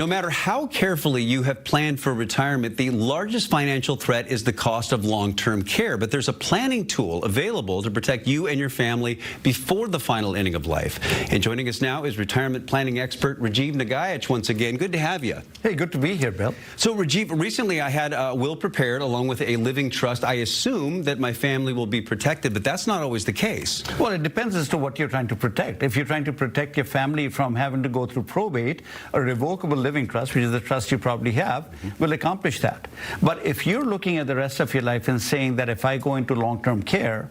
No matter how carefully you have planned for retirement, the largest financial threat is the cost of long-term care. But there's a planning tool available to protect you and your family before the final inning of life. And joining us now is retirement planning expert Rajiv Nagayach once again. Good to have you. Hey, good to be here, Bill. So, Rajiv, recently I had a will prepared along with a living trust. I assume that my family will be protected, but that's not always the case. Well, it depends as to what you're trying to protect. If you're trying to protect your family from having to go through probate, a revocable living trust, which is the trust you probably have, will accomplish that. But if you're looking at the rest of your life and saying that if I go into long-term care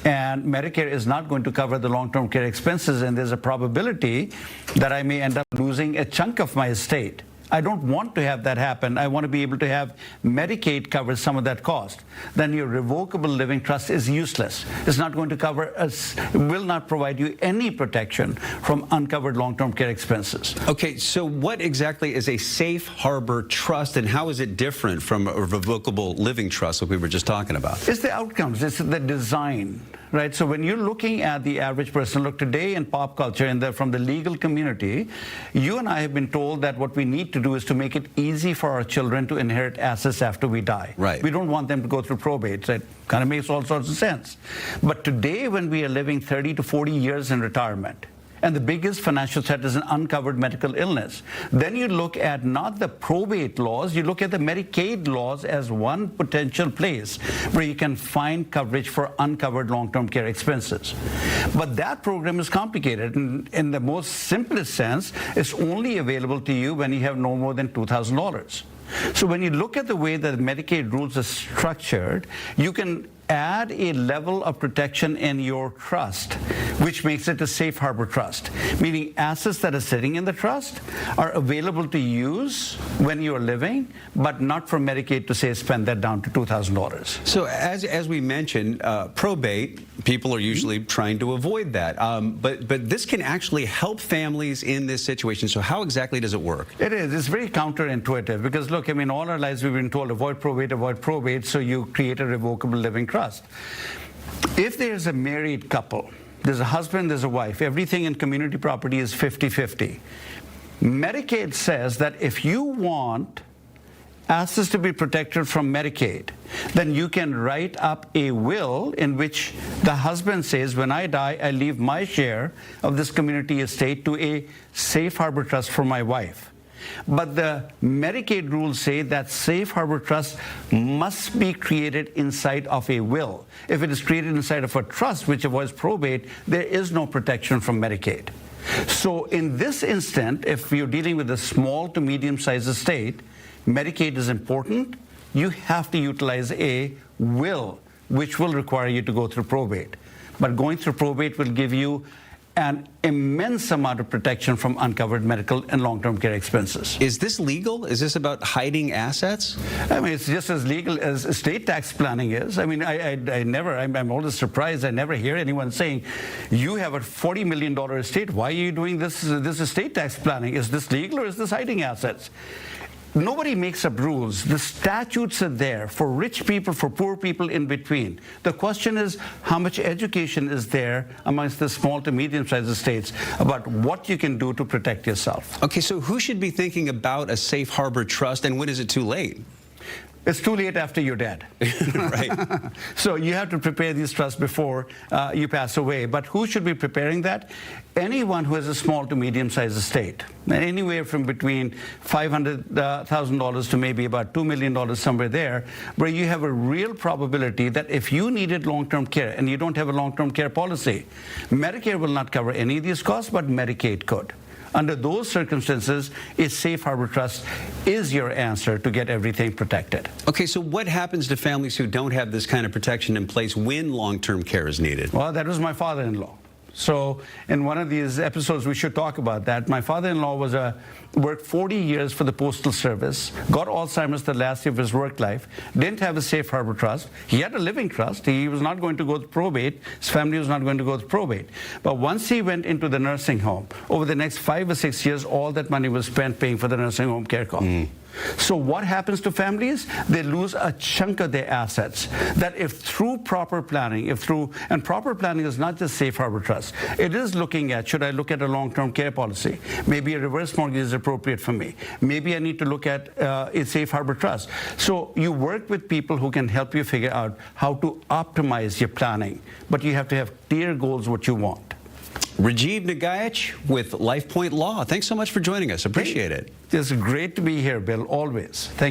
and Medicare is not going to cover the long-term care expenses and there's a probability that I may end up losing a chunk of my estate, I don't want to have that happen. I want to be able to have Medicaid cover some of that cost. Then your revocable living trust is useless. It's not going to cover us, will not provide you any protection from uncovered long-term care expenses. Okay, so what exactly is a safe harbor trust and how is it different from a revocable living trust like we were just talking about? It's the outcomes, it's the design. Right, so when you're looking at the average person, look, today in pop culture and from the legal community, you and I have been told that what we need to do is to make it easy for our children to inherit assets after we die. Right. We don't want them to go through probate. So it kind of makes all sorts of sense. But today, when we are living 30 to 40 years in retirement, and the biggest financial threat is an uncovered medical illness, then you look at not the probate laws, you look at the Medicaid laws as one potential place where you can find coverage for uncovered long-term care expenses. But that program is complicated. In the most simplest sense, it's only available to you when you have no more than $2,000. So when you look at the way that Medicaid rules are structured, you can add a level of protection in your trust, which makes it a safe harbor trust, meaning assets that are sitting in the trust are available to use when you're living, but not for Medicaid to say spend that down to $2,000. So as we mentioned, probate, people are usually trying to avoid that. But this can actually help families in this situation. So how exactly does it work? It is. It's very counterintuitive because, look, I mean, all our lives we've been told avoid probate, so you create a revocable living trust. If there's a married couple, there's a husband, there's a wife, everything in community property is 50-50. Medicaid says that if you want assets to be protected from Medicaid, then you can write up a will in which the husband says, when I die, I leave my share of this community estate to a safe harbor trust for my wife. But the Medicaid rules say that safe harbor trust must be created inside of a will. If it is created inside of a trust, which avoids probate, there is no protection from Medicaid. So in this instant, if you're dealing with a small to medium-sized estate, Medicaid is important. You have to utilize a will, which will require you to go through probate. But going through probate will give you an immense amount of protection from uncovered medical and long-term care expenses. Is this legal? Is this about hiding assets? I mean, it's just as legal as estate tax planning is. I mean, I'm always surprised. I never hear anyone saying, you have a $40 million estate. Why are you doing this estate tax planning? Is this legal or is this hiding assets? Nobody makes up rules. The statutes are there for rich people, for poor people in between. The question is, how much education is there amongst the small to medium-sized estates about what you can do to protect yourself? Okay, so who should be thinking about a safe harbor trust, and when is it too late? It's too late after you're dead. Right. So you have to prepare these trusts before you pass away. But who should be preparing that? Anyone who has a small to medium-sized estate, anywhere from between $500,000 to maybe about $2 million, somewhere there, where you have a real probability that if you needed long-term care and you don't have a long-term care policy, Medicare will not cover any of these costs, but Medicaid could. Under those circumstances, a safe harbor trust is your answer to get everything protected. Okay, so what happens to families who don't have this kind of protection in place when long-term care is needed? Well, that was my father-in-law. So in one of these episodes, we should talk about that. My father-in-law worked 40 years for the Postal Service, got Alzheimer's the last year of his work life, didn't have a safe harbor trust. He had a living trust. He was not going to go to probate. His family was not going to go to probate. But once he went into the nursing home, over the next 5 or 6 years, all that money was spent paying for the nursing home care cost. So what happens to families? They lose a chunk of their assets. That if through proper planning, and proper planning is not just safe harbor trust. It is looking at, should I look at a long-term care policy? Maybe a reverse mortgage is appropriate for me. Maybe I need to look at a safe harbor trust. So you work with people who can help you figure out how to optimize your planning, but you have to have clear goals what you want. Rajiv Nagaich with LifePoint Law. Thanks so much for joining us. Appreciate it. It's great to be here, Bill, always. Thank you.